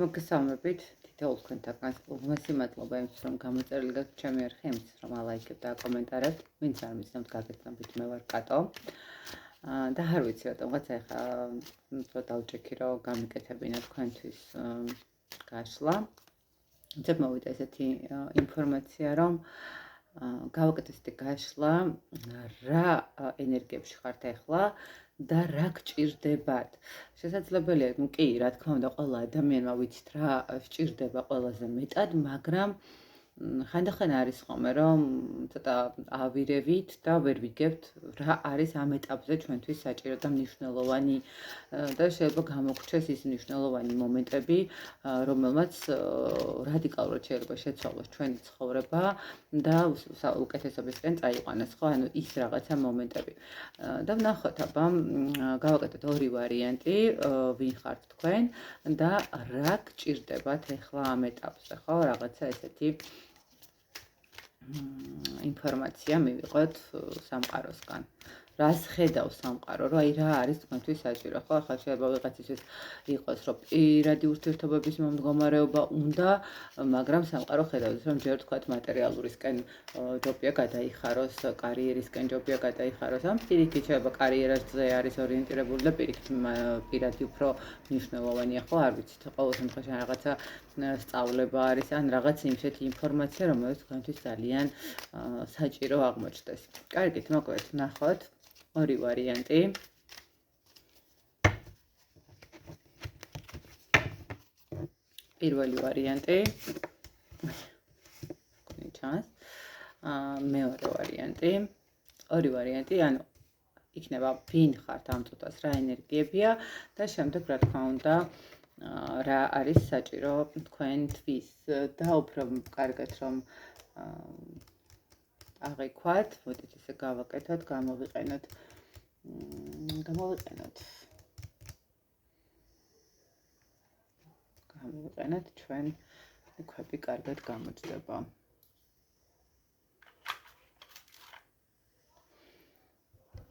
მოგესალმებით, თითოეულ თქვენთაგან უღმესი მადლობა იმისთვის, რომ გამოწერილი გაქვთ ჩემი არხი, იმისთვის, რომ ალაიქებთ და აკომენტარებთ. ვინც არ მიცნობთ, გაგეცნობით, მე ვარ კატო. და არ ვიცი რატომღაც ახლა უფრო დავჭექი, რომ გამიკეთებინა თქვენთვის გაშლა. ძებ მოვიდა ესეთი ინფორმაცია, რომ გავაკეთეთ გაშლა, რა ენერგიებში ხართ ახლა და რა გჭირდებათ. შესაძლებელია, კი, რა თქმა უნდა, ყველა ადამიანმა ვიცით რა სჭირდება ყველაზე მეტად, მაგრამ ხანდახან არის ხოლმე, რომ ცოტა ავირევით და ვერ ვიგებთ რა არის ამ ეტაპზე ჩვენთვის საჭირო და მნიშვნელოვანი და შეიძლება გამოგრჩეს ის მნიშვნელოვანი მომენტები, რომელმაც რადიკალურად შეიძლება შეცვალოს ჩვენი ცხოვრება და უკეთესობისკენ წაიყვანოს, ხო? ანუ ის რაღაცა მომენტები. და ვნახოთ, აბა, გავაკეთოთ ორი ვარიანტი, ვინ ხართ თქვენ და რა გჭირდებათ ახლა ამ ეტაპზე, ხო? რაღაცა ესეთი ინფორმაცია მივიღოთ სამყაროსგან. რას ხედავს სამყარო, რომ აი რა არის თქვენთვის საჭირო, ხო? ახლა შეიძლება ვიღაცისთვის იყოს, რომ პირადი ურთიერთობების მომდგომარეობა უნდა, მაგრამ სამყარო ხედავს, რომ ჯერ თქვათ მატერიალურისკენ ჯობია გადაიხაროს, კარიერისკენ ჯობია გადაიხაროს. ამ პირიქით შეიძლება კარიერაზე არის ორიენტირებული და პირიქით პირადი უფრო მნიშვნელოვანია, ხო? არ ვიცით, ყოველ შემთხვევაში რაღაცა სწავლება არის, ან რაღაც იმისეთი ინფორმაცია, რომელიც თქვენთვის ძალიან საჭირო აღმოჩნდეს. კარგით, მოკლედ, ნახოთ. ორი ვარიანტი. პირველი ვარიანტი. ჩანს. მეორე ვარიანტი. ორი ვარიანტი, ანუ იქნება ვინ ხართ ამ წუთას, რა ენერგიებია და შემდეგ რა თქმა უნდა რა არის საჭირო თქვენთვის და უფრო კარგად რომ აღიქვათ, მოდით ესე გავაკეთოთ, გამოვიყენოთ ჩვენ ქვები კარგად გამოჩნდება.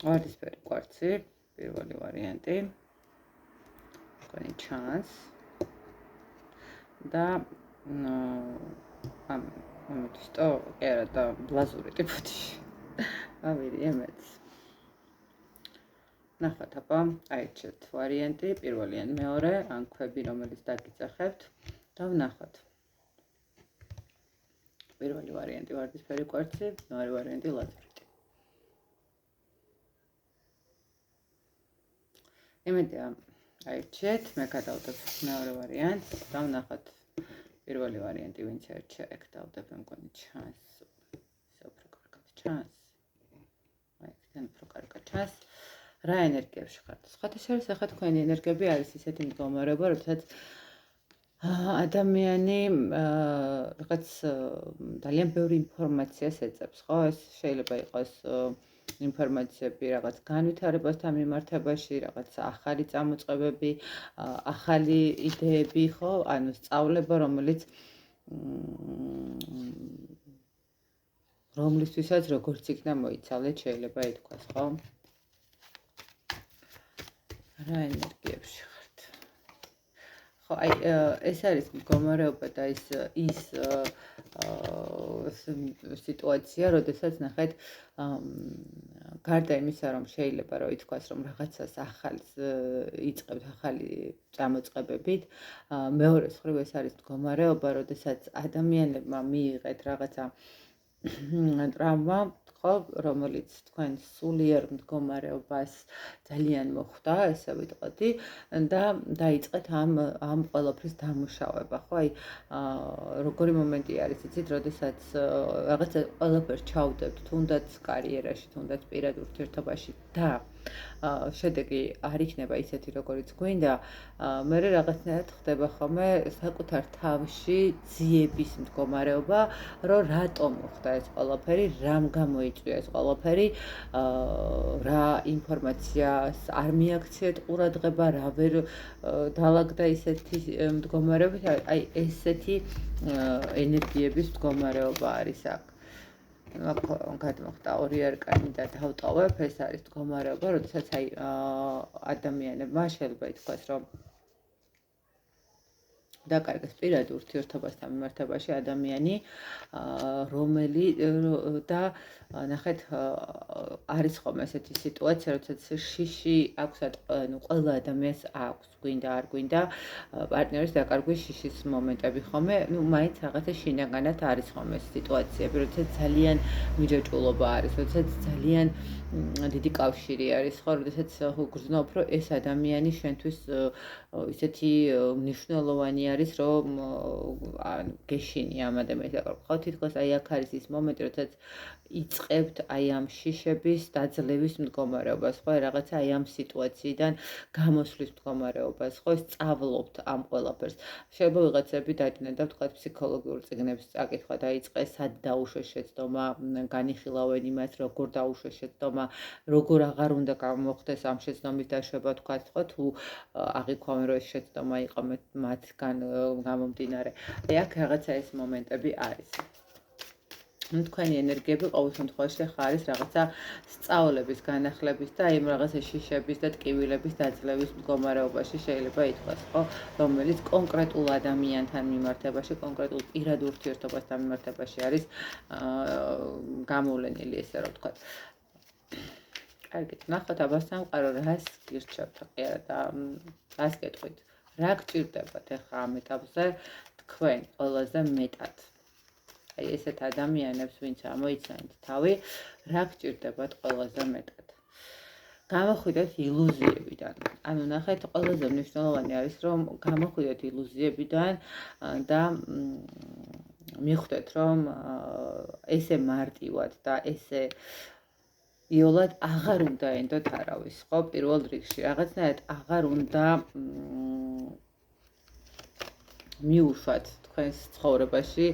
ვარდისფერი კვარცი, პირველი ვარიანტი. თქვენი ჩანს და ამიტომ კი არა და ბლაზური ტიპოთი. ავირია მეც. ნახოთ, აბა, აირჩიეთ ვარიანტი, პირველი ან მეორე, ან ქვები, რომელიც დაგიძახებთ და ვნახოთ. პირველი ვარიანტი ვარდისფერი კვარცი, მეორე ვარიანტი ლაზურიტი. იმედია აირჩიეთ, მე გადავდებ მეორე ვარიანტს და ვნახოთ. პირველი ვარიანტი ვინც ერჩია, ეგ დავდებ, მე მგონი ჩანს. ისე უფრო კარგად ჩანს. აიქიდან უფრო კარგად ჩანს. რა ენერგიებში ხართ? სხვათა შორის ახლა თქვენი ენერგიები არის ისეთი მდგომარეობა, როდესაც ადამიანი რაღაც ძალიან ბევრი ინფორმაციას ეძებს, ხო? ეს შეიძლება იყოს ინფორმაციები რაღაც განვითარებასთან მიმართებაში, რაღაც ახალი წამოწყებები, ახალი იდეები, ხო? ანუ სწავლება, რომლისთვისაც როგორც იქნა მოიცალეთ, შეიძლება ითქვას, ხო? რა ენერგიებში ხართ? ხო, აი ეს არის მდგომარეობა და ის სიტუაცია, როდესაც ნახეთ გარდა იმისა, რომ შეიძლება რომ ითქვას, რომ რაღაცას ახალს იწყებთ ახალი წამოწყებებით, მეორე მხრივ ეს არის მდგომარეობა, როდესაც ადამიანებმა მიიღეთ რაღაცა ტრავმა, ხო, რომელიც თქვენ სულიერ მდგომარეობას ძალიან მოხვდა, ესე ვიტყოდი, და დაიწყეთ ამ ყველაფრის დამუშავება, ხო? აი, როგორი მომენტი არის, იცით, როდესაც რაღაცა ყველაფერს ჩავდებთ, თუნდაც კარიერაში, თუნდაც პირად ურთიერთობაში და შედეგი არ იქნება ისეთი, როგორიც გვინდა, მე რაღაცნაირად ხდება ხოლმე საკუთარ თავში ძიების მდგომარეობა, რომ რატომ მოხდა ეს ყველაფერი, რამ გამოიწვია ეს ყველაფერი, რა ინფორმაციას არ მიაქციეთ ყურადღება, რა ვერ დაალაგდა ისეთი მდგომარეობით, აი ესეთი ენერგიების მდგომარეობა არის აქ. გადმოხდა ორი არკანი და დავტოვებ, ეს არის მდგომარეობა, როდესაც აი ადამიანებმა შეიძლება ითქვას, რომ დაკარგეს პირად ურთიერთობასთან მიმართებაში ადამიანი, და ნახეთ არის ხოლმე ესეთი სიტუაცია, როდესაც შიში აქვს ყველა ადამიანს აქვს, გვინდა არ გვინდა პარტნიორის დაკარგვის შიშის მომენტები ხოლმე, მაინც რაღაცა შინაგანად არის ხოლმე ეს სიტუაციები, როდესაც ძალიან მიჯაჭვულობა არის, როდესაც ძალიან დიდი კავშირი არის, ხო, როდესაც გრძნობ, რომ ეს ადამიანი შენთვის ისეთი მნიშვნელოვანი არის, რომ გეშინი ამ ადამიანის დაკარგვა. ხო, თითქოს აი აქ არის ის მომენტი, როდესაც იწყებთ აი ამ შიშების დაძლევის მდგომარეობას, ხო, რაღაცა აი ამ სიტუაციიდან გამოსვლის მდგომარეობას, ხო, სწავლობთ ამ ყველაფერს. შეიძლება ვიღაცები დაიდნენ და ვთქვათ ფსიქოლოგიურ წიგნებს წაკითხვა დაიწყეს, სად დაუშვეს შეცდომა, განიხილავენ იმას, როგორ დაუშვეს შეცდომა, როგორ აღარ უნდა გამოხდეს ამ შეცდომის დაშვება, ვთქვათ, ხო, თუ აღიქვამენ, რომ ეს შეცდომა იყო მათგან გამომდინარე. აი აქ რაღაცა ეს მომენტები არის. თქვენი ენერგიები ყოველ შემთხვევაში ხა არის რაღაცა სწავლების, განახლების და იმ რაღაცა შიშების და ტკივილების დაძლევის მდგომარეობაში შეიძლება ითქვას, ხო, რომელიც კონკრეტულ ადამიანთან მიმართებაში, კონკრეტულ პირად ურთიერთობასთან მიმართებაში არის გამოვლენილი, ესე რომ ვთქვათ. კარგით, ნახოთ აბასამყარო რას გირჩევთ და რას გეტყვით. რა გჭირდებათ ახლა ამ ეტაპზე თქვენ ყველაზე მეტად? აი ესეთ ადამიანებს, ვინც ამოიცანთ თავი, რა გჭირდებათ ყველაზე მეტად? გამოხვიდეთ ილუზიებიდან. ანუ ნახეთ, ყველაზე მნიშვნელოვანი არის, რომ გამოხვიდეთ ილუზიებიდან და მიხვდეთ, რომ ესე მარტივად და ესე იოლად აღარ უნდა ენდოთ არავის, ხო, პირველ რიგში რაღაცნაირად აღარ უნდა მიუშვათ თქვენს ცხოვრებაში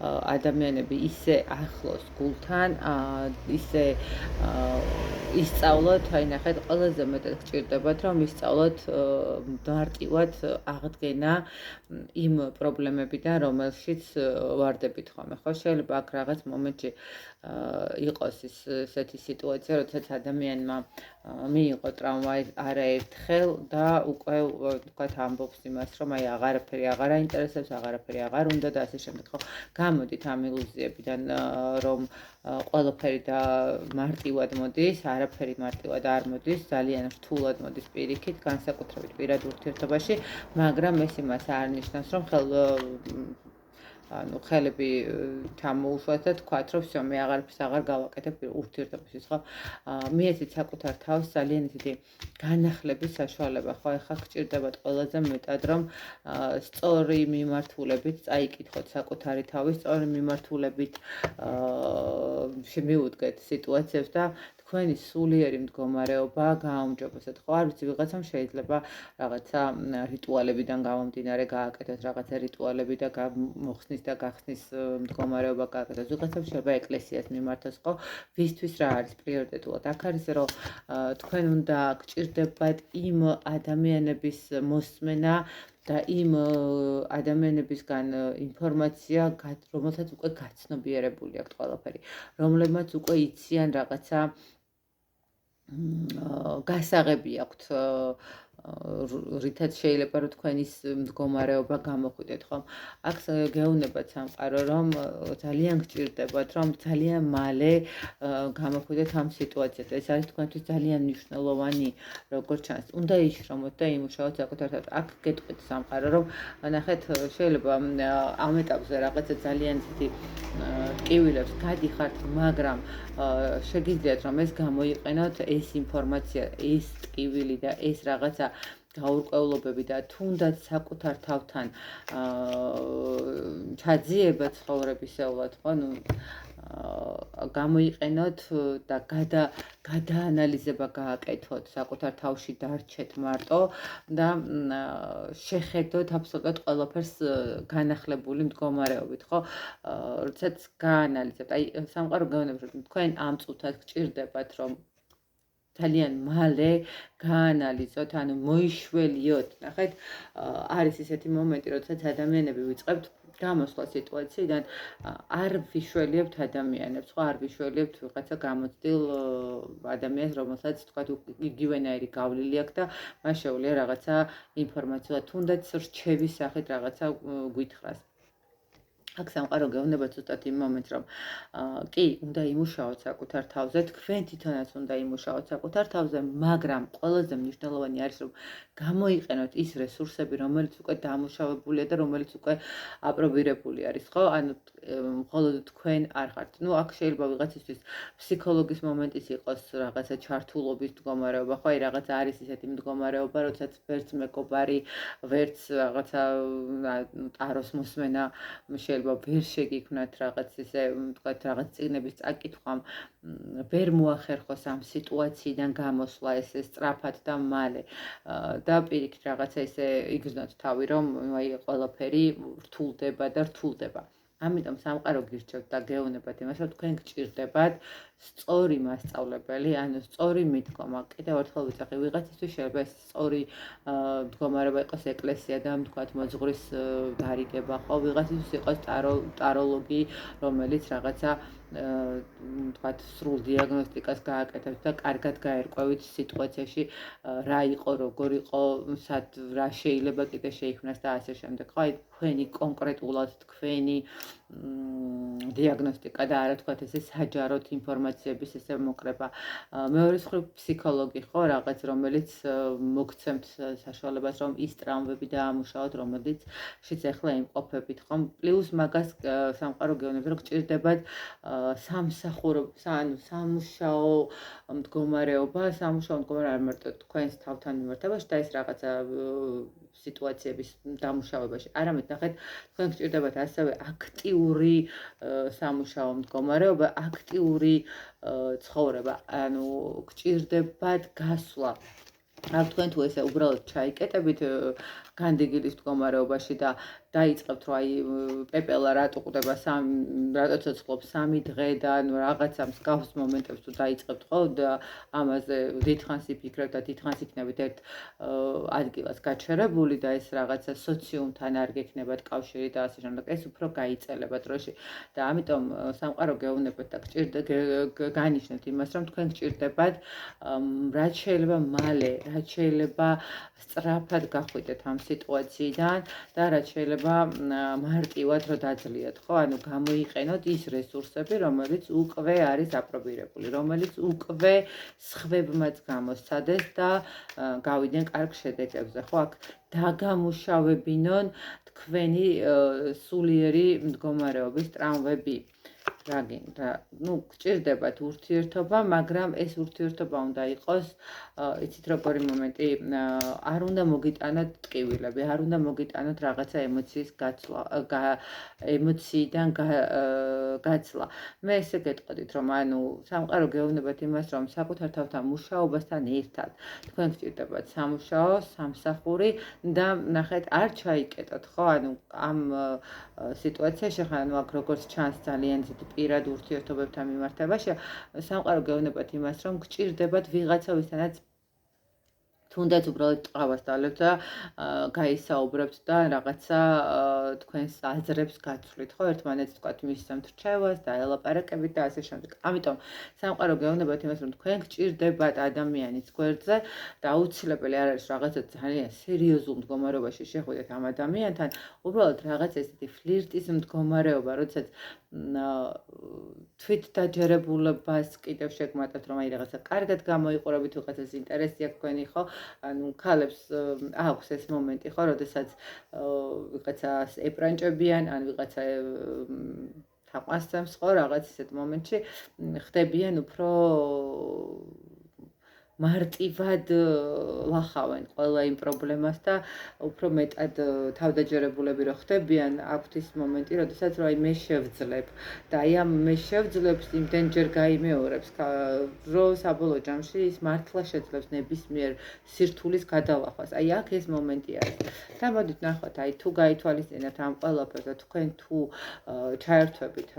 ადამიანები ისე ახლოს გულთან, ისე ისწავლოთ, აი ნახეთ, ყველაზე მეტად გჭირდებათ, რომ ისწავლოთ მარტივად აღდგენა იმ პრობლემებიდან, რომელშიც ვარდებით ხოლმე, ხო, შეიძლება აქ რაღაც მომენტში იყოს ესეთი სიტუაცია, როდესაც ადამიანმა მიიღო ტრავმა არაერთხელ და უკვე თქვათ ამბობს იმას, რომ აი აღარაფერი აღარ აინტერესებს, აღარაფერი აღარ უნდა და ასე შემდეგ, ხო, გამოდით ამ ილუზიებიდან, რომ ყველაფერი და მარტივად მოდის, არაფერი მარტივად არ მოდის, ძალიან რთულად მოდის პირიქით, განსაკუთრებით პირად ურთიერთობაში, მაგრამ ეს იმას არ ნიშნავს, რომ ხელები ჩამოუშვათ და თქვათ, რომ всё, მე აღარაფერს აღარ გავაკეთებ ურთიერთობაში, ხო? მიეცით საკუთარ თავს ძალიან ისეთი განახლების საშუალება, ხო? ეხლა გჭირდებათ ყველაზე მეტად, რომ სწორი მიმართულებით წაიკითხოთ საკუთარი თავი, სწორი მიმართულებით შემიუდგეთ სიტუაციებს და თქვენი სულიერი მდგომარეობა გააუმჯობესოთ, ხო? არ ვიცი, ვიღაცამ შეიძლება რაღაცა რიტუალებიდან გამომდინარე გააკეთოს, რაღაცა რიტუალები და მოხსნის და გახსნის მდგომარეობა გააკეთოს. ვიღაცამ შეიძლება ეკლესიას მიმართოს, ხო? ვისთვის რა არის პრიორიტეტულად? აქ არის, რომ თქვენ უნდა გჭირდებათ იმ ადამიანების მოსმენა და იმ ადამიანებისგან ინფორმაცია, რომელთაც უკვე გაცნობიერებული აქვთ ყველაფერი, რომლებმაც უკვე იციან რაღაცა გასაღები აქვთ, რითაც შეიძლება რომ თქვენის მდგომარეობა გამოხვიდეთ, ხო? აქ გეუბნებათ სამყარო, რომ ძალიან გჭირდებათ, რომ ძალიან მალე გამოხვიდეთ ამ სიტუაციაზე. ეს არის თქვენთვის ძალიან მნიშვნელოვანი, როგორც ჩანს. უნდა იშრომოთ და იმუშაოთ საკუთარ თავზე. აქ გეტყვით სამყარო, რომ ნახეთ, შეიძლება ამ ეტაპზე რაღაცა ძალიან ისეთი ტკივილებს გადიხართ, მაგრამ შეგიძლიათ რომ ეს გამოიყენოთ, ეს ინფორმაცია, ეს ტკივილი და ეს რაღაცა გაურკვევლობები და თუნდაც საკუთარ თავთან ჩაძიება ცხოვრებისეულად, ხო, გამოიყენოთ და გადაანალიზება გააკეთოთ, საკუთარ თავში დარჩეთ მარტო და შეხედოთ აბსოლუტურად ყველაფერს განახლებული მდგომარეობით, ხო? როდესაც გაანალიზებთ, აი სამყარო გეუბნებს, რომ თქვენ ამ წუთად გჭირდებათ, რომ ძალიან მალე გაანალიზოთ, ანუ მოიშველიოთ. ნახეთ, არის ისეთი მომენტი, როდესაც ადამიანები ვიწყებთ გამოსვლა სიტუაციიდან, არ ვიშველიებთ ადამიანებს, ხო, არ ვიშველიებთ ვიღაცა გამოცდილ ადამიანს, რომელსაც თქვათ იგივენაირი გავლილი აქვს და მას შეუძლია რაღაცა ინფორმაცია, თუნდაც რჩევის სახით რაღაცა გვითხრას. აქ სამყარო გეუბნება ზუსტად იმ მომენტს, რომ კი, უნდა იმუშაოთ საკუთარ თავზე, თქვენ თვითონაც უნდა იმუშაოთ საკუთარ თავზე, მაგრამ ყველაზე მნიშვნელოვანი არის, რომ გამოიყენოთ ის რესურსები, რომელიც უკვე დამუშავებულია და რომელიც უკვე აპრობირებული არის, ხო? ანუ მხოლოდ თქვენ არ ხართ. ნუ აქ შეიძლება ვიღაცისთვის ფსიქოლოგის მომენტის იყოს რაღაცა ჩართულობის მდგომარეობა, ხო? აი რაღაცა არის ისეთი მდგომარეობა, როდესაც ვერც მეგობარი, ვერც რაღაცა ტაროს მოსმენა შეიძლება ვერ შეგიქმნათ რაღაც ისე თქვათ რაღაც წიგნების წაკითხვა ვერ მოახერხოს ამ სიტუაციიდან გამოსვლა ესე სწრაფად და მალე და პირიქით რაღაცა ისე იგრძნოთ თავი რომ აი ყველაფერი რთულდება და რთულდება. ამიტომ სამყარო გირჩევთ და გეუბნებათ იმას, რომ თქვენ გჭირდებათ სწორი მასწავლებელი, ანუ სწორი მიდგომა. კიდევ ერთხელ ვიძახი, ვიღაცისთვის შეიძლება ეს სწორი მდგომარეობა იყოს ეკლესია და თქვათ მოძღვრის დარიგება, ხო, ვიღაცისთვის იყოს ტაროლოგი, რომელიც რაღაცა თქვათ სრულ დიაგნოსტიკას გააკეთებს და კარგად გაერკვევით სიტუაციაში რა იყო, როგორ იყო, სად რა შეიძლება კიდე შეიქმნას და ასე შემდეგ. ხო, აი თქვენი კონკრეტულად თქვენი დიაგნოსტიკა და არა თქვათ ესე საჯაროდ ინფორმაციების ესე მოკრება. მეორე მხრივ ფსიქოლოგი ხო, რაღაც რომელიც მოგცემთ საშუალებას რომ ის ტრამვები დაამუშავოთ, რომელიც შეც ახლა იმყოფებით, ხო? პლუს მაგას სამყარო გეუბნებს, რომ გჭირდებათ ანუ სამუშაო მდგომარეობა, არ მარტო თქვენს თავთან მიმართებაში და ეს რაღაცა სიტუაციების დამუშავებაში. არამედ ნახეთ, თქვენ გჭირდებათ ასევე აქტიური სამუშაო მდგომარეობა, აქტიური ცხოვრება, ანუ გჭირდებათ გასვლა. არ თქვენ თუ ესე უბრალოდ ჩაიკეტებით განდეგილის მდგომარეობაში და დაიწყებთ რომ აი პეპელა რატო ყვდება რატო ცოცხლობს 3 დღე და ანუ რაღაცა მსგავს მომენტებს თუ დაიწყებთ ხო და ამაზე დიდხანს იფიქრებთ და დიდხანს იქნებით ერთ ადგილას გაჩერებული და ეს რაღაცა სოციუმთან არ გექნებათ კავშირი და ასე შემდეგ ეს უფრო გაიწელება დროში და ამიტომ სამყარო გეუბნებათ და განიშნეთ იმას რომ თქვენ გჭირდებათ რაც შეიძლება მალე რაც შეიძლება სწრაფად გახვიდეთ ამ სიტუაციიდან და რაც შეიძლება მარტივად რომ დაძლიათ, ხო? ანუ გამოიყენოთ ის რესურსები, რომელიც უკვე არის აპრობირებული, რომელიც უკვე სხვებმაც გამოსცადეს და გავიდნენ კარგ შედეგებზე, ხო? აქ დაგამუშავებინონ თქვენი სულიერი მდგომარეობის ტრამვები. ნუ გჭირდებათ ურთიერთობა, მაგრამ ეს ურთიერთობა უნდა იყოს, იცით როგორი მომენტი, არ უნდა მოგიტანოთ ტკივილები, არ უნდა მოგიტანოთ რაღაცა ემოციის გაცვლა, ემოციიდან გაცვლა. მე ესე გეტყოდით, რომ ანუ სამყარო გეუბნებათ იმას, რომ საკუთარ თავთან მუშაობასთან ერთად თქვენ გჭირდებათ სამუშაო, სამსახური და ნახეთ, არ ჩაიკეტოთ, ხო? ანუ ამ სიტუაციაში ხან ანუ აქ როგორც ჩანს ძალიან პირად ურთიერთობებთან მიმართებაში სამყარო გეუბნებათ იმას, რომ გჭირდებათ ვიღაცა ვისთანაც თუნდაც უბრალოდ ტყავას დალებთ და გაისაუბრებთ და რაღაცა თქვენს აზრებს გაცვლით, ხო? ერთმანეთს თქვათ მისცემთ რჩევას და ელაპარაკებით და ასე შემდეგ. ამიტომ სამყარო გეუბნებათ იმას, რომ თქვენ გჭირდებათ ადამიანის გვერდზე და აუცილებელი არ არის რაღაცა ძალიან სერიოზულ მდგომარეობაში შეხვიდეთ ამ ადამიანთან, უბრალოდ რაღაც ესეთი ფლირტის მდგომარეობა, როდესაც თვით დაჯერებულებას კიდევ შეგმატებთ, რომ აი რაღაცა კარგად გამოიყურებით, ვიღაცას ინტერესი აქვს თქვენი, ხო? ანუ ქალებს აქვს ეს მომენტი, ხო, როდესაც ვიღაცას ეპრანჭებიან, ან ვიღაცა თაყვანს ხო, რაღაც ისეთ მომენტში ხდებიან უფრო მარტივად ლახავენ ყველა იმ პრობლემას და უფრო მეტად თავდაჯერებულები რო ხდებიან, აქვთ ის მომენტი, როდესაც რომ აი მე შევძლებ და აი ამ მე შევძლებს იმდენჯერ გაიმეორებს, რომ საბოლოო ჯამში ის მართლა შეძლებს ნებისმიერ სირთულის გადალახვას. აი აქ ეს მომენტი არის. და მოდით ნახოთ, აი თუ გაითვალისწინებთ ამ ყველაფერს და თქვენ თუ ჩაერთვებით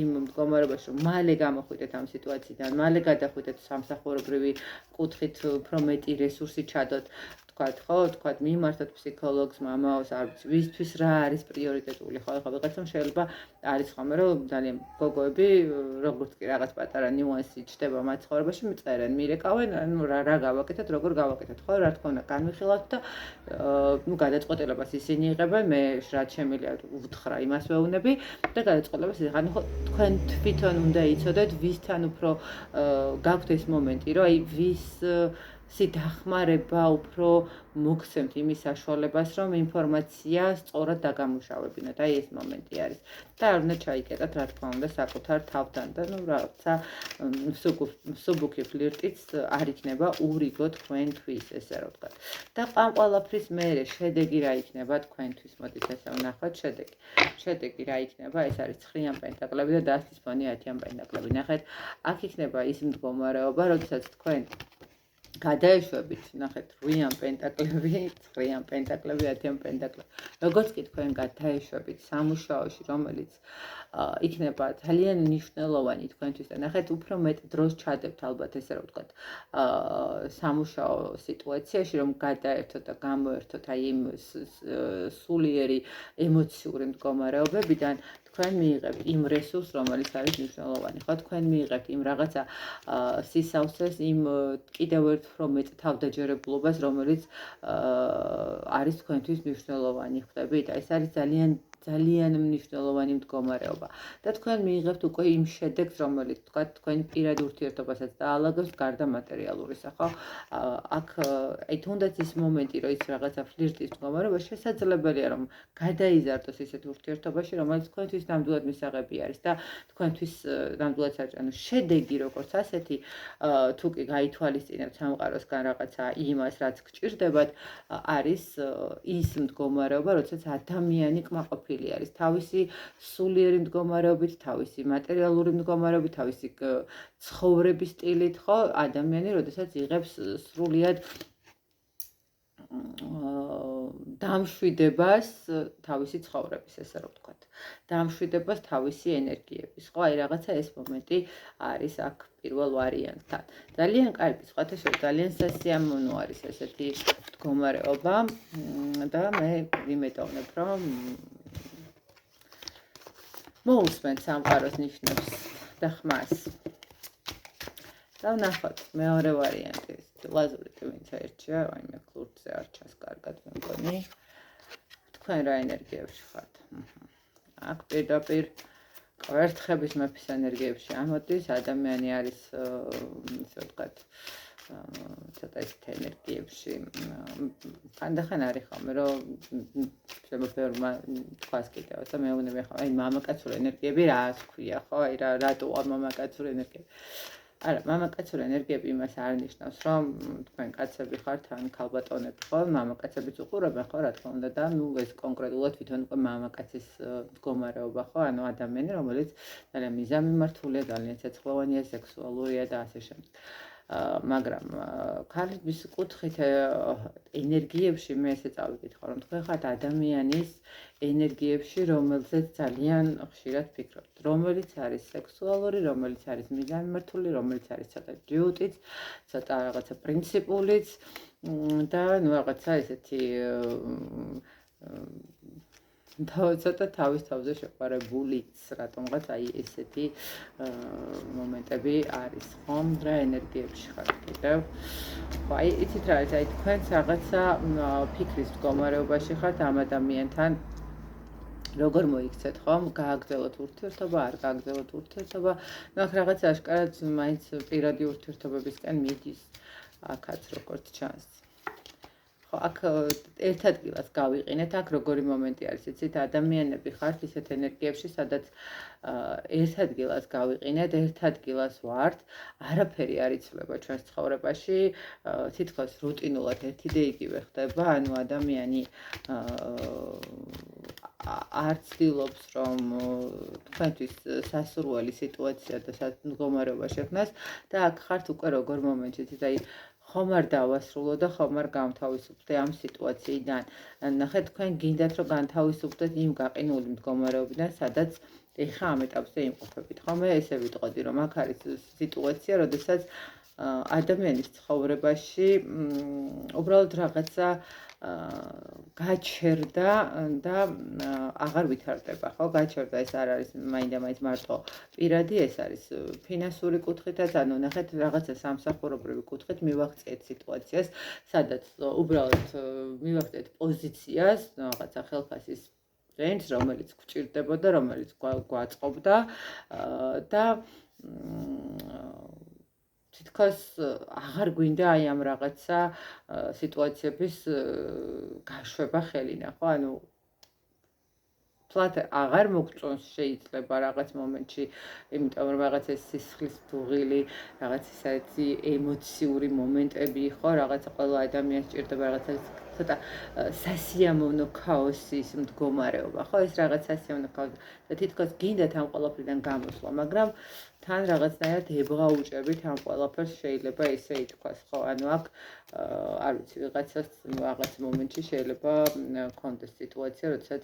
იმ მდგომარეობაში, რომ მალე გამოხვიდეთ ამ სიტუაციიდან, მალე გადახვიდეთ სამსახურებრივი კუთხით უფრო მეტი რესურსი ჩადოთ. თქვათ, ხო, თქვათ მიმართოთ ფსიქოლოგს, მამაოს, არ ვიცი, ვისთვის რა არის პრიორიტეტული, ხო, ეხლა ვიღაცამ შეიძლება არის ხოლმე, რომ ძალიან გოგოები, როგორც კი რაღაც პატარა ნიუანსი ჩდება მათ ცხოვრებაში, მიწერენ, მირეკავენ, ანუ რა გავაკეთოთ, როგორ გავაკეთოთ, ხო, რა თქმა უნდა, განვიხილავთ და ნუ გადაწყვეტილებას ისინი იღებენ, მე რაც შემიძლია უთხრა იმას ვეუბნები და გადაწყვეტილებას იღებენ, ხო, თქვენ თვითონ უნდა იცოდეთ, ვისთან უფრო გაქვთ ეს მომენტი, რომ აი ვის დახმარება უფრო მოგცემთ იმის საშუალებას, რომ ინფორმაცია სწორად დაგამუშავებინოთ. აი ეს მომენტი არის. და არ უნდა ჩაიკეტათ, რა თქმა უნდა, საკუთარ თავთან და ნუ რაღაცა მსუბუქი ფლირტიც არ იქნება ურიგო თქვენთვის, ესე რომ ვთქვათ. და ამ ყველაფრის მერე შედეგი რა იქნება თქვენთვის? მოდით ესე ვნახოთ შედეგი. შედეგი რა იქნება? ეს არის 9-იან პენტაკლები და დასის ფონი 10-იან პენტაკლები. ნახეთ, აქ იქნება ის მდგომარეობა, როდესაც თქვენ გადაეშვებით, ნახეთ, 8-იან პენტაკლები, 9-იან პენტაკლები, 10-იან პენტაკლები. როგორც კი თქვენ გადაეშვებით სამუშაოში, რომელიც იქნება ძალიან მნიშვნელოვანი თქვენთვის და ნახეთ, უფრო მეტ დროს ჩადებთ ალბათ, ესე რომ ვთქვათ, სამუშაო სიტუაციაში, რომ გადაერთოთ და გამოერთოთ აი იმ სულიერი ემოციური მდგომარეობებიდან თქვენ მიიღებთ იმ რესურსს, რომელიც არის მნიშვნელოვანი. ხო, თქვენ მიიღებთ იმ რაღაცა სისავსეს, იმ კიდევ ერთ უფრო მეტ თავდაჯერებულობას, რომელიც არის თქვენთვის მნიშვნელოვანი. ხვდებით? ეს არის ძალიან მნიშვნელოვანი მდგომარეობა. და თქვენ მიიღებთ უკვე იმ შედეგს, რომელიც თქვა თქვენ პირად ურთიერთობასაც დაალაგებს გარდა მატერიალურისა, ხო? აქ აი თუნდაც ის მომენტი, რომ ის რაღაცა ფლირტის მდგომარეობა შესაძლებელია, რომ გადაიზარდოს ისეთ ურთიერთობაში, რომელიც თქვენთვის ნამდვილად მისაღები არის და თქვენთვის ნამდვილად არის, ანუ შედეგი როგორც ასეთი, თუ კი გაითვალისწინებთ სამყაროსგან რაღაცა იმას, რაც გჭირდებათ, არის ის მდგომარეობა, როდესაც ადამიანი კმაყოფილი არის თავისი სულიერი მდგომარეობით, თავისი მატერიალური მდგომარეობით, თავისი ცხოვრების სტილით, ხო, ადამიანი, როდესაც იღებს სრულიად დამშვიდებას თავისი ცხოვრების, ესე რომ ვთქვათ. დამშვიდებას თავისი ენერგიების, ხო, აი რაღაცა ეს მომენტი არის აქ პირველ ვარიანტთან. ძალიან კარგი, სხვათა შორის ძალიან სასიამოვნო არის ესეთი მდგომარეობა და მე ვიმედოვნებ, რომ მოусმენთ სამყაროს ნიშნებს და ხმას. და ვნახოთ მეორე ვარიანტი, ლაზურით ვინც აირჩია, აი მე ქლურთზე არ ჩას კარგად მე მგონი. თქვენ რა ენერგიებში ხართ? აქ პირდაპირ კვერთხების მეფის ენერგიებში ამოდის, ადამიანი არის, ისე ვთქვათ, ცოტა ისეთ ენერგიებში. ხანდახან არის ხოლმე, რომ შეიძლება ბევრმა თქვას კიდევ და მეუბნები ახლა, აი მამაკაცური ენერგიები რას ქვია, ხო? აი რატო არ მამაკაცური ენერგიები? არა, მამაკაცური ენერგიები იმას არ ნიშნავს, რომ თქვენ კაცები ხართ ან ქალბატონები, ხო? მამაკაცებიც უყურებენ, ხო, რა თქმა უნდა და ნუ ეს კონკრეტულად თვითონ უკვე მამაკაცის მდგომარეობა, ხო? ანუ ადამიანი, რომელიც ძალიან მიზანმიმართულია, ძალიან ცეცხლოვანია, სექსუალურია და ასე შემდეგ. მაგრამ ქალების კუთხით ენერგიებში მე ესე წავიკითხო, რომ თქვენ ხართ ადამიანის ენერგიებში, რომელზეც ძალიან ხშირად ფიქრობთ, რომელიც არის სექსუალური, რომელიც არის მიზანმიმართული, რომელიც არის ცოტა ჯიუტიც, ცოტა რაღაცა პრინციპულიც და ნუ რაღაცა ესეთი ცოტა თავის თავზე შეყვარებულიც, რატომღაც აი ესეთი მომენტები არის, ხომ? რა ენერგიებში ხართ კიდევ? ხო, აი იცით რა არის, აი თქვენც რაღაცა ფიქრის მდგომარეობაში ხართ ამ ადამიანთან, როგორ მოიქცეთ, ხომ? გააგრძელოთ ურთიერთობა, არ გააგრძელოთ ურთიერთობა, ნუ აქ რაღაცა აშკარად მაინც პირადი ურთიერთობებისკენ მიდის, აქაც როგორც ჩანს. აქ ერთ ადგილას გავიყინეთ, აქ როგორი მომენტი არის, იცით, ადამიანები ხართ ისეთ ენერგიებში, სადაც ერთ ადგილას გავიყინეთ, ერთ ადგილას ვართ, არაფერი არ იცვლება ჩვენს ცხოვრებაში, თითქოს რუტინულად ერთი და იგივე ხდება, ანუ ადამიანი არ ცდილობს, რომ თქვენთვის სასურველი სიტუაცია და მდგომარეობა შექმნას და აქ ხართ უკვე როგორ მომენტში, იცით, აი ხომ არ დავასრულო და ხომ არ გამთავისუფლდე ამ სიტუაციიდან. ნახეთ, თქვენ გინდათ, რომ განთავისუფლდეთ იმ გაყინული მდგომარეობიდან, სადაც ეხა ამ ეტაპზე იმყოფებით. ხომ მე ესე ვიტყოდი, რომ აქ არის სიტუაცია, როდესაც ადამიანის ცხოვრებაში უბრალოდ რაღაცა გაჩერდა და აღარ ვითარდება, ხო? გაჩერდა ეს არ არის მაინდა-მაინც მარტო პირადი, ეს არის ფინანსური კუთხითაც, ანუ ნახეთ რაღაცა სამსახურობრივი კუთხით მივაღწიეთ სიტუაციას, სადაც უბრალოდ მივაღწიეთ პოზიციას, რაღაცა ხელფასის რენჯს, რომელიც გვჭირდებოდა, რომელიც გვაწყობდა და თითქოს აღარ გვინდა აი ამ რაღაცა სიტუაციების გაშვება ხელინა, ხო? ანუ თლათ აღარ მოგწონს შეიძლება რაღაც მომენტში, იმიტომ რომ რაღაც ეს სისხლის დუღილი, რაღაც ისეთი ემოციური მომენტები იყო, რაღაცა ყველა ადამიანს ჭირდება რაღაცა ცოტა სასიამოვნო ქაოსის მდგომარეობა, ხო? ეს რაღაც სასიამოვნო ქაოსი და თითქოს გინდათ ამ ყველაფრიდან გამოსვლა, მაგრამ თან რაღაცნაირად ებღაუჭებით ამ ყველაფერს შეიძლება ისე ითქვას, ხო? ანუ აქ არ ვიცი, ვიღაცას რაღაც მომენტში შეიძლება კონდეს სიტუაცია, როდესაც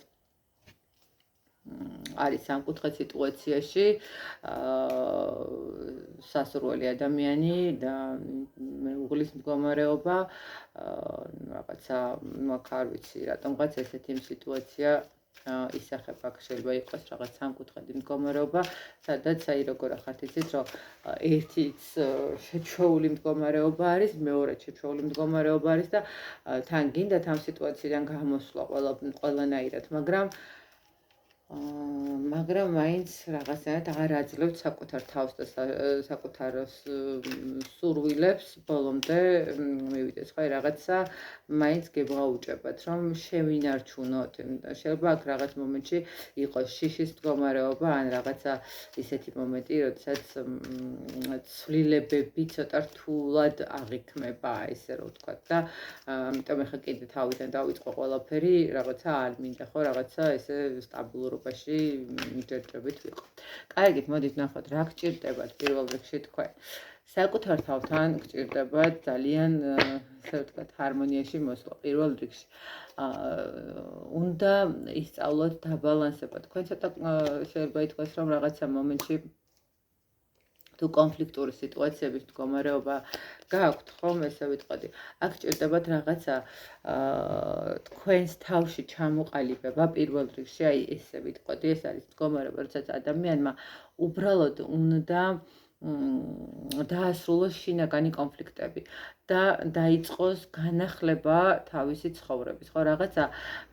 არის სამკუთხედ სიტუაციაში სასურველი ადამიანი და მეუღლის მდგომარეობა რაღაცა მაგ არ ვიცი რატომღაც ესეთი სიტუაცია ისახება, შეიძლება იყოს რაღაც სამკუთხედი მდგომარეობა, სადაც აი როგორ ახართ იცით, რომ ერთიც შეჩვეული მდგომარეობა არის, მეორე შეჩვეული მდგომარეობა არის და თან გინდათ ამ სიტუაციიდან გამოსვლა ყველანაირად, მაგრამ მაინც რაღაცნაირად აღარ აძლევთ საკუთარ თავს და საკუთარ სურვილებს ბოლომდე მივიდეს, ხო, რაღაცა მაინც გებღაუჭებათ, რომ შევინარჩუნოთ. შეიძლება აქ რაღაც მომენტში იყოს შიშის მდგომარეობა, ან რაღაცა ისეთი მომენტი, როდესაც ცვლილებები ცოტა რთულად აღიქმება, ესე რომ ვთქვათ და ამიტომ ახლა კიდე თავიდან დავიწყო ყველაფერი, რაღაცა არ მინდა, ხო, რაღაცა ესე სტაბილურობაში ჯერჯერობით ვიყო. კარგით, მოდით ნახოთ, რა გჭირდებათ პირველ რიგში თქვენ. საკუთარ თავთან გჭირდებათ ძალიან, ასე ვთქვათ, ჰარმონიაში მოსვლა პირველ რიგში. უნდა ისწავლოთ დაბალანსება. თქვენ ცოტა შეიძლება ითქვას, რომ რაღაცა მომენტში თუ კონფლიქტური სიტუაციების მდგომარეობა გააქვთ, ხომ, ესე ვიტყოდი. აქ ჭირდებათ რაღაცა თქვენს თავში ჩამოყალიბება პირველ რიგში, აი ესე ვიტყოდი, ეს არის მდგომარეობა, როდესაც ადამიანმა უბრალოდ უნდა დაასრულოს შინაგანი კონფლიქტები და დაიწყოს განახლება თავისი ცხოვრების, ხო, რაღაცა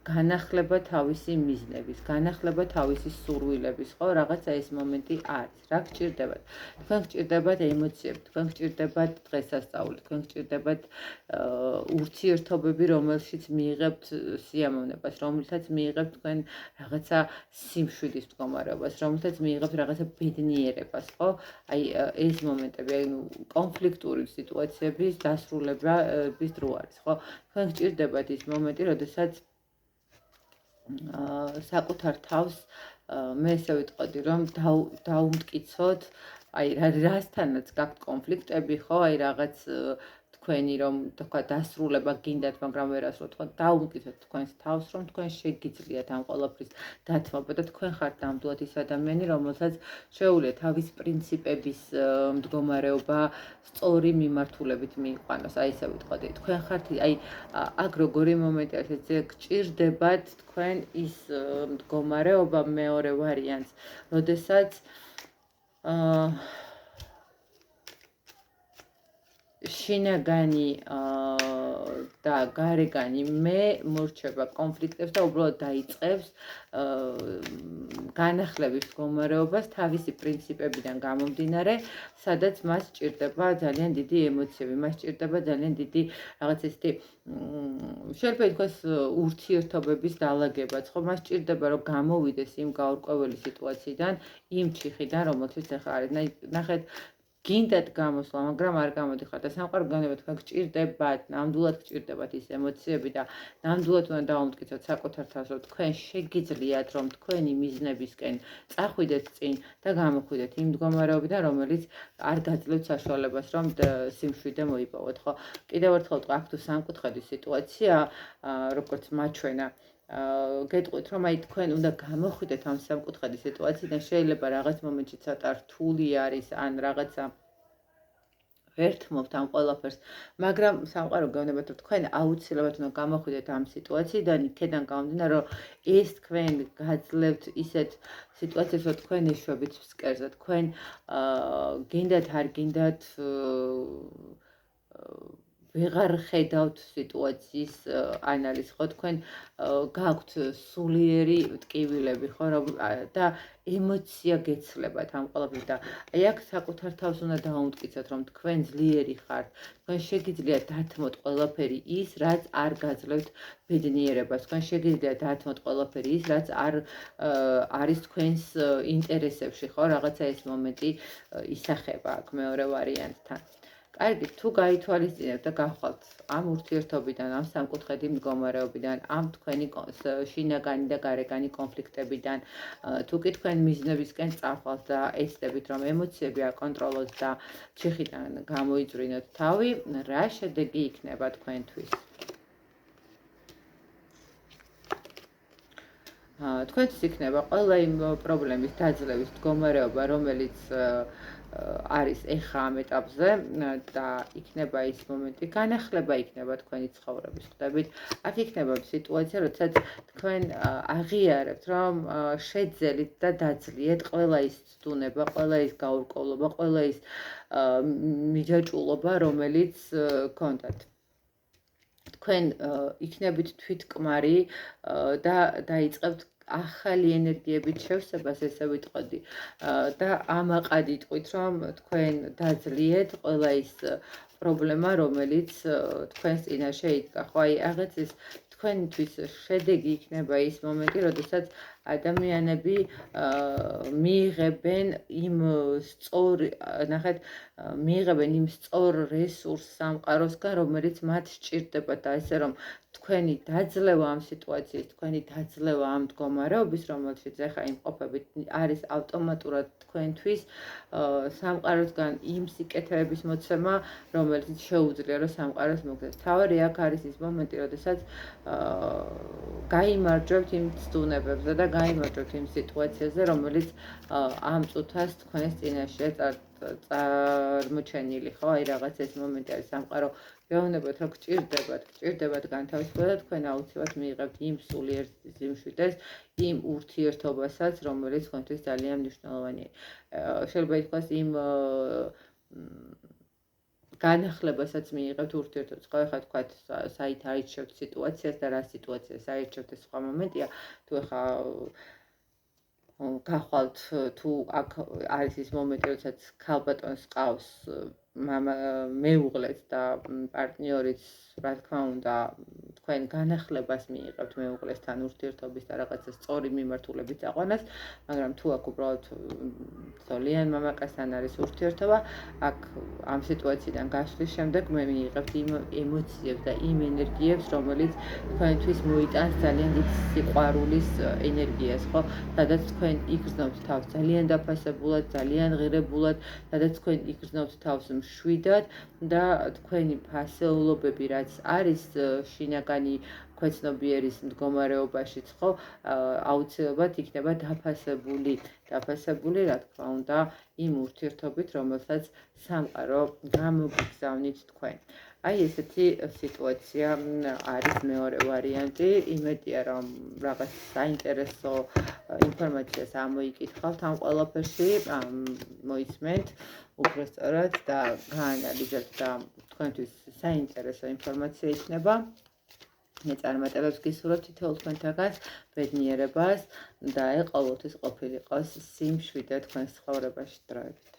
განახლება თავისი მიზნების, განახლება თავისი სურვილების, ხო, რაღაცა ეს მომენტი არის. რა გჭირდებათ? თქვენ გჭირდებათ ემოციები, თქვენ გჭირდებათ დღესასწაული, თქვენ გჭირდებათ ურთიერთობები, რომელშიც მიიღებთ სიამოვნებას, რომელსაც მიიღებთ თქვენ რაღაცა სიმშვიდის მდგომარეობას, რომელსაც მიიღებთ რაღაცა ბედნიერებას, ხო? აი ეს მომენტები, აი კონფლიქტური სიტუაციების დასრულების დრო არის, ხო? თქვენ გჭირდებათ ის მომენტი, როდესაც საკუთარ თავს მე ესე ვიტყოდი, რომ დაუმტკიცოთ, აი რასთანაც გაქვთ კონფლიქტები, ხო, აი რაღაც თქვენი რომ თქვა დასრულება გინდათ, მაგრამ ვერასდროს თქვა დაუმტკიცოთ თქვენს თავს, რომ თქვენ შეგიძლიათ ამ ყველაფრის დათმობა და თქვენ ხართ ნამდვილად ის ადამიანი, რომელსაც შეუძლია თავის პრინციპების მდგომარეობა სწორი მიმართულებით მიიყვანოს, აი ესე ვიტყოდი. თქვენ ხართ აი აქ როგორი მომენტი არის, ესე გჭირდებათ თქვენ ის მდგომარეობა მეორე ვარიანტს, როდესაც შინაგანი და გარეგანი მე მორჩება კონფლიქტებს და უბრალოდ დაიწყებს განახლების მდგომარეობას თავისი პრინციპებიდან გამომდინარე, სადაც მას ჭირდება ძალიან დიდი ემოციები, მას ჭირდება ძალიან დიდი რაღაც ესეთი შეიძლება ითქვას ურთიერთობების დალაგებაც, ხო, მას ჭირდება რომ გამოვიდეს იმ გაურკვეველი სიტუაციიდან, იმ ჩიხიდან, რომელშიც ახლა არის. ნახეთ, გინდათ გამოსვლა, მაგრამ არ გამოდიხართ და სამყარო გონება თქვენ გჭირდებათ, ნამდვილად გჭირდებათ ის ემოციები და ნამდვილად უნდა დაუმტკიცოთ საკუთარ თავს, რომ თქვენ შეგიძლიათ, რომ თქვენი მიზნებისკენ წახვიდეთ წინ და გამოხვიდეთ იმ მდგომარეობიდან, რომელიც არ გაძლევთ საშუალებას, რომ სიმშვიდე მოიპოვოთ, ხო? კიდევ ერთხელ ვთქვა, აქ თუ სამკუთხედის სიტუაცია, როგორც მაჩვენა გეტყვით, რომ აი თქვენ უნდა გამოხვიდეთ ამ სამკუთხედის სიტუაციიდან, შეიძლება რაღაც მომენტში ცოტა რთული არის, ან რაღაცა ვერთმობთ ამ ყველაფერს, მაგრამ სამყარო გეუბნებათ, რომ თქვენ აუცილებლად უნდა გამოხვიდეთ ამ სიტუაციიდან, იქედან გამომდინარე, რომ ეს თქვენ გაძლევთ ისეთ სიტუაციებს, რომ თქვენ ეშვებით ფსკერზე, თქვენ გინდათ არ გინდათ ვეღარ ხედავთ სიტუაციის ანალიზს, ხო, თქვენ გაქვთ სულიერი ტკივილები, ხო, და ემოცია გეცლებათ ამ ყველაფერს და აი აქ საკუთარ თავს უნდა დაუმტკიცოთ, რომ თქვენ ძლიერი ხართ, თქვენ შეგიძლიათ დათმოთ ყველაფერი ის, რაც არ გაძლევთ ბედნიერებას, თქვენ შეგიძლიათ დათმოთ ყველაფერი ის, რაც არ არის თქვენს ინტერესებში, ხო, რაღაცა ეს მომენტი ისახება აქ მეორე ვარიანტთან. კარგი, თუ გაითვალისწინებთ და გავხვალთ ამ ურთიერთობიდან, ამ სამკუთხედი მდგომარეობიდან, ამ თქვენი შინაგანი და გარეგანი კონფლიქტებიდან, თუ კი თქვენ მიზნებისკენ წახვალთ და ეცდებით, რომ ემოციები აკონტროლოთ და ჩიხიდან გამოიწვრინოთ თავი, რა შედეგი იქნება თქვენთვის? თქვენთვის იქნება ყველა იმ პრობლემის დაძლევის მდგომარეობა, რომელიც არის ეხა ამ ეტაპზე და იქნება ის მომენტი, განახლება იქნება თქვენი ცხოვრების, ხვდებით? აქ იქნება სიტუაცია, როდესაც თქვენ აღიარებთ, რომ შეძელით და დაძლიეთ ყველა ის ცდუნება, ყველა ის გაურკვევლობა, ყველა ის მიჯაჭვულობა, რომელიც გქონდათ. თქვენ იქნებით თვითკმარი და დაიწყებთ ახალი ენერგიებით შევსებას, ესე ვიტყოდი და ამაყად იტყვით, რომ თქვენ დაძლიეთ ყველა ის პრობლემა, რომელიც თქვენს წინაშე იდგა. ხო, აი აღაც ის თქვენთვის შედეგი იქნება ის მომენტი, როდესაც ადამიანები მიიღებენ იმ სწორ, ნახეთ, მიიღებენ იმ სწორ რესურს სამყაროსგან, რომელიც მათ სჭირდებათ და ესე რომ თქვენი დაძლევა ამ სიტუაციის, თქვენი დაძლევა ამ მდგომარეობის, რომელშიც ახლა იმყოფებით, არის ავტომატურად თქვენთვის სამყაროსგან იმ სიკეთეების მოცემა, რომელიც შეუძლია რომ სამყაროს მოგდეს. თავარი აქ არის ის მომენტი, როდესაც გაიმარჯვებთ იმ ცდუნებებზე და გაიმარჯვებთ იმ სიტუაციაზე, რომელიც ამ წუთას თქვენს წინაშეა წარმოჩენილი, ხო? აი რაღაც ეს მომენტი არის სამყარო გეუბნებათ, რომ გჭირდებათ განთავისუფლება და თქვენ აუცილებლად მიიღებთ იმ სულიერ სიმშვიდეს, იმ ურთიერთობასაც, რომელიც თქვენთვის ძალიან მნიშვნელოვანია. შეიძლება ითქვას იმ განახლებასაც მიიღებთ ურთიერთობას. ხო, ეხლა თქვათ, საით აირჩევთ სიტუაციას და რა სიტუაციას აირჩევთ, ეს სხვა მომენტია. თუ ეხლა გახვალთ, თუ აქ არის ის მომენტი, როდესაც ქალბატონს ყავს მეუღლეც და პარტნიორიც, რა თქმა უნდა, თქვენ განახლებას მიიღებთ მეუღლესთან ურთიერთობის და რაღაცა სწორი მიმართულებით აყვანას, მაგრამ თუ აქ უბრალოდ ძალიან მამაკაცთან არის ურთიერთობა, აქ ამ სიტუაციიდან გასვლის შემდეგ მე მიიღებთ იმ ემოციებს და იმ ენერგიებს, რომელიც თქვენთვის მოიტანს ძალიან დიდ სიყვარულის ენერგიას, ხო? სადაც თქვენ იგრძნობთ თავს ძალიან დაფასებულად, ძალიან ღირებულად, სადაც თქვენ იგრძნობთ თავს მშვიდად და თქვენი ფასეულობები, რაც არის შინაგანი ქვეცნობიერის მდგომარეობაშიც, ხო, აუცილებლად იქნება დაფასებული, რა თქმა უნდა, იმ ურთიერთობით, რომელსაც სამყარო გამოგიგზავნით თქვენ. აი ესეთი სიტუაცია არის მეორე ვარიანტი. იმედია, რომ რაღაც საინტერესო ინფორმაციას ამოიკითხავთ ამ ყველაფერში, მოისმენთ უბრალოდ და გაანალიზებთ და თქვენთვის საინტერესო ინფორმაცია იქნება. მეწარმეტებებს გისურვებთ თითოეულ თქვენთაგან ბედნიერებას და ეყოლოთ ის ყოფილიყოს სიმშვიდე თქვენს ცხოვრებაში დროებით.